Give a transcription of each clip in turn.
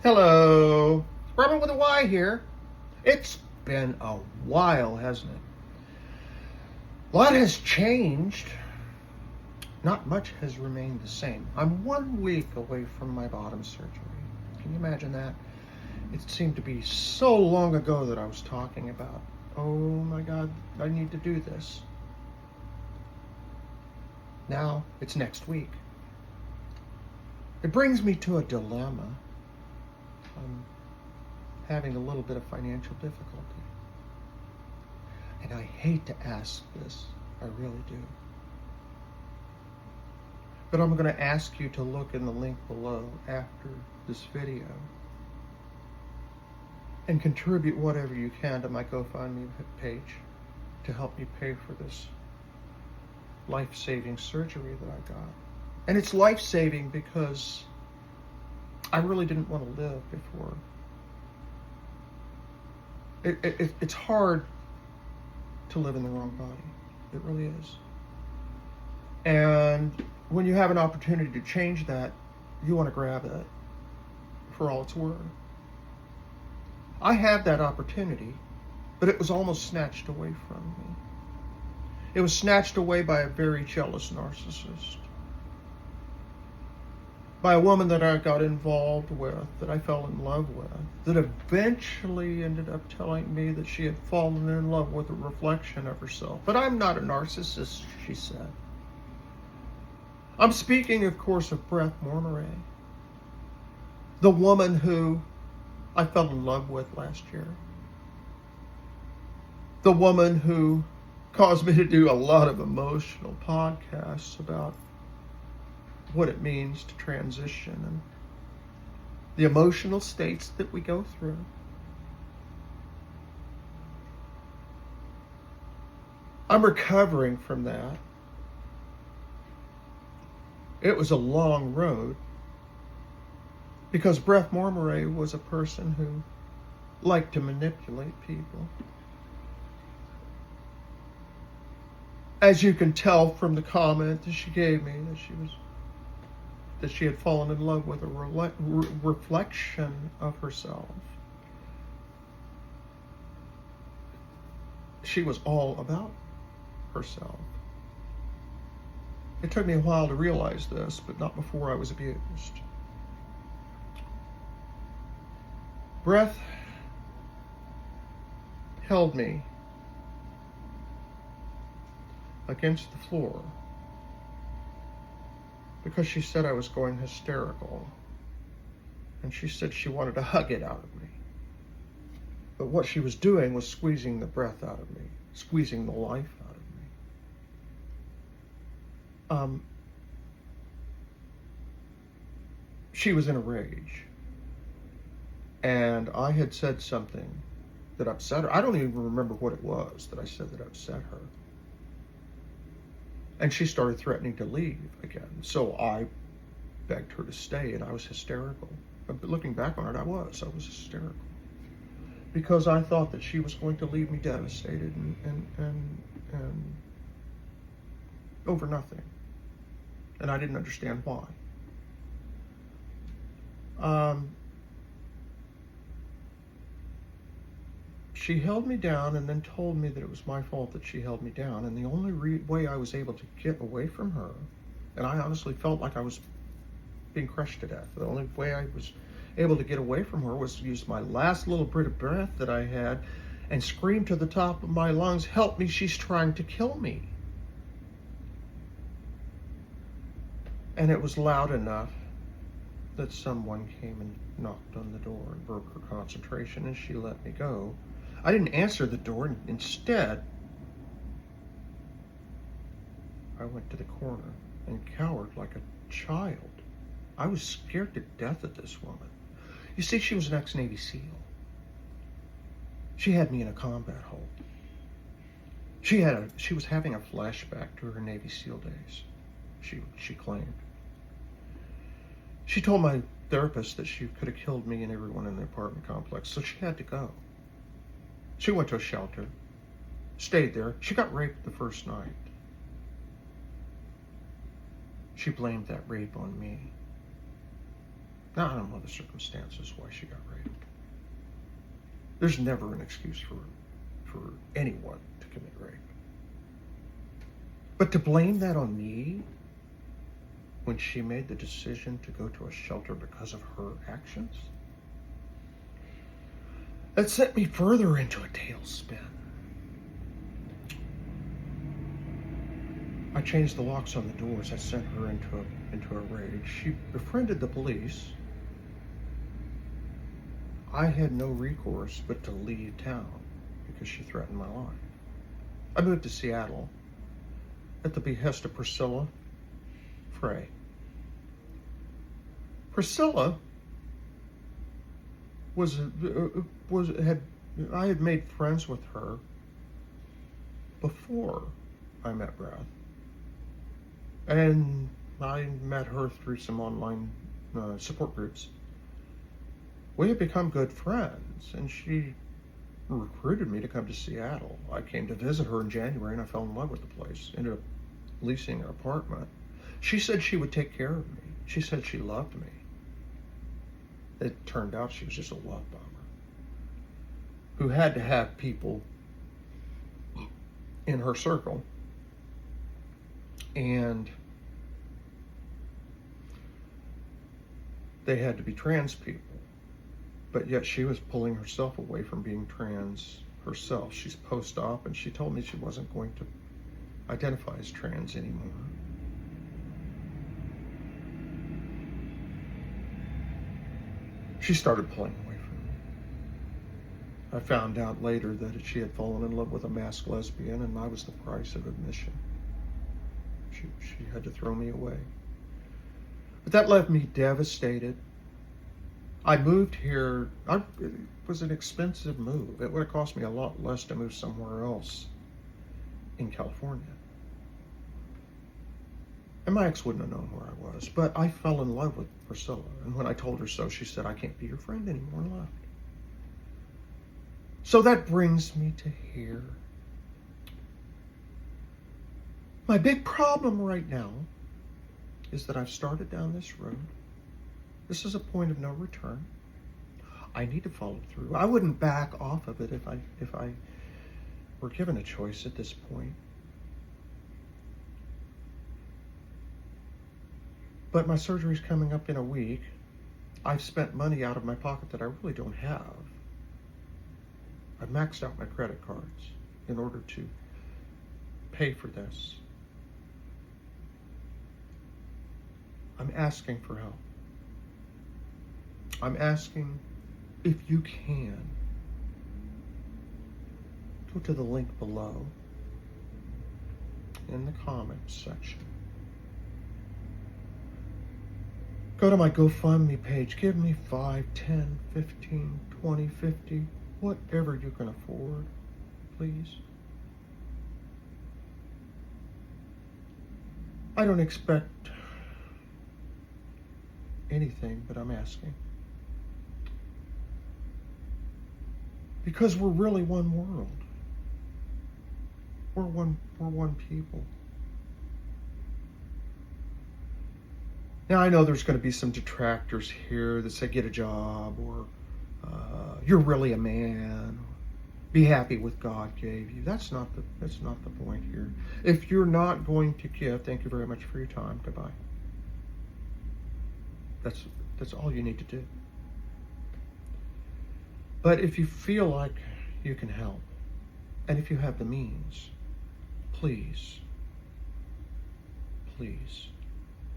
Hello, Robyn with a Y here. It's been a while, hasn't it? A lot has changed. Not much has remained the same. I'm 1 week away from my bottom surgery. Can you imagine that? It seemed to be so long ago that I was talking about, oh my God, I need to do this. Now it's next week. It brings me to a dilemma. I'm having a little bit of financial difficulty. And I hate to ask this, I really do. But I'm going to ask you to look in the link below after this video and contribute whatever you can to my GoFundMe page to help me pay for this life-saving surgery that I got. And it's life-saving because I really didn't want to live before. It's hard to live in the wrong body. It really is. And when you have an opportunity to change that, you want to grab it for all it's worth. I had that opportunity, but it was almost snatched away from me. It was snatched away by a very jealous narcissist. By a woman that I got involved with, that I fell in love with, that eventually ended up telling me that she had fallen in love with a reflection of herself. But I'm not a narcissist, she said. I'm speaking, of course, of Plea, the woman who I fell in love with last year. The woman who caused me to do a lot of emotional podcasts about what it means to transition and the emotional states that we go through. I'm recovering from that. It was a long road because Plea was a person who liked to manipulate people. As you can tell from the comment that she gave me, that she had fallen in love with a reflection of herself. She was all about herself. It took me a while to realize this, but not before I was abused. Plea held me against the floor because she said I was going hysterical. And she said she wanted to hug it out of me. But what she was doing was squeezing the breath out of me, squeezing the life out of me. She was in a rage. And I had said something that upset her. I don't even remember what it was that I said that upset her. And she started threatening to leave again. So I begged her to stay, and I was hysterical. But looking back on it, I was hysterical. Because I thought that she was going to leave me devastated and over nothing. And I didn't understand why. She held me down and then told me that it was my fault that she held me down. And the only way I was able to get away from her, and I honestly felt like I was being crushed to death. The only way I was able to get away from her was to use my last little bit of breath that I had and scream to the top of my lungs, "Help me, she's trying to kill me." And it was loud enough that someone came and knocked on the door and broke her concentration, and she let me go. I didn't answer the door, and instead, I went to the corner and cowered like a child. I was scared to death of this woman. You see, she was an ex-Navy SEAL. She had me in a combat hold. She was having a flashback to her Navy SEAL days, she claimed. She told my therapist that she could have killed me and everyone in the apartment complex, so she had to go. She went to a shelter, stayed there. She got raped the first night. She blamed that rape on me. Now, I don't know the circumstances why she got raped. There's never an excuse for anyone to commit rape. But to blame that on me when she made the decision to go to a shelter because of her actions, that sent me further into a tailspin. I changed the locks on the doors. I sent her into a rage. She befriended the police. I had no recourse but to leave town because she threatened my life. I moved to Seattle at the behest of Priscilla Frey. Priscilla I had made friends with her before I met Brad, and I met her through some online support groups. We had become good friends, and she recruited me to come to Seattle. I came to visit her in January, and I fell in love with the place. Ended up leasing an apartment. She said she would take care of me. She said she loved me. It turned out she was just a love bomber who had to have people in her circle, and they had to be trans people. But yet she was pulling herself away from being trans herself. She's post-op, and she told me she wasn't going to identify as trans anymore. She started pulling away from me. I found out later that she had fallen in love with a masked lesbian, and I was the price of admission. She had to throw me away. But that left me devastated. I moved here. It was an expensive move. It would have cost me a lot less to move somewhere else in California. And my ex wouldn't have known where I was. But I fell in love with Priscilla. And when I told her so, she said, "I can't be your friend anymore," and left. So that brings me to here. My big problem right now is that I've started down this road. This is a point of no return. I need to follow through. I wouldn't back off of it if I were given a choice at this point. But my surgery's coming up in a week. I've spent money out of my pocket that I really don't have. I've maxed out my credit cards in order to pay for this. I'm asking for help. I'm asking if you can go to the link below in the comments section. Go to my GoFundMe page. Give me 5, 10, 15, 20, 50, whatever you can afford, please. I don't expect anything, but I'm asking. Because we're really one world. We're one people. Now, I know there's going to be some detractors here that say get a job, or you're really a man, be happy with God gave you. That's not the point here. If you're not going to give, thank you very much for your time. Goodbye. That's all you need to do. But if you feel like you can help, and if you have the means, please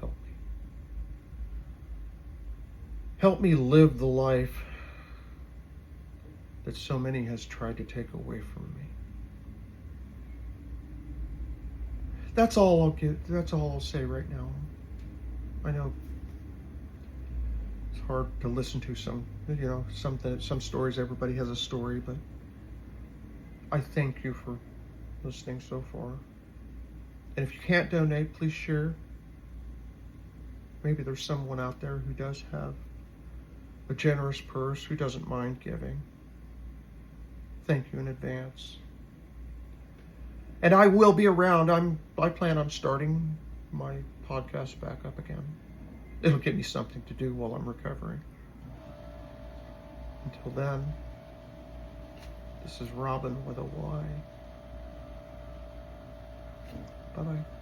help me. Help me live the life that so many has tried to take away from me. That's all I'll say right now. I know it's hard to listen to some stories. Everybody has a story, but I thank you for listening so far. And if you can't donate, please share. Maybe there's someone out there who does have a generous purse, who doesn't mind giving. Thank you in advance. And I will be around. I plan on starting my podcast back up again. It'll give me something to do while I'm recovering. Until then, this is Robyn with a Y. Bye-bye.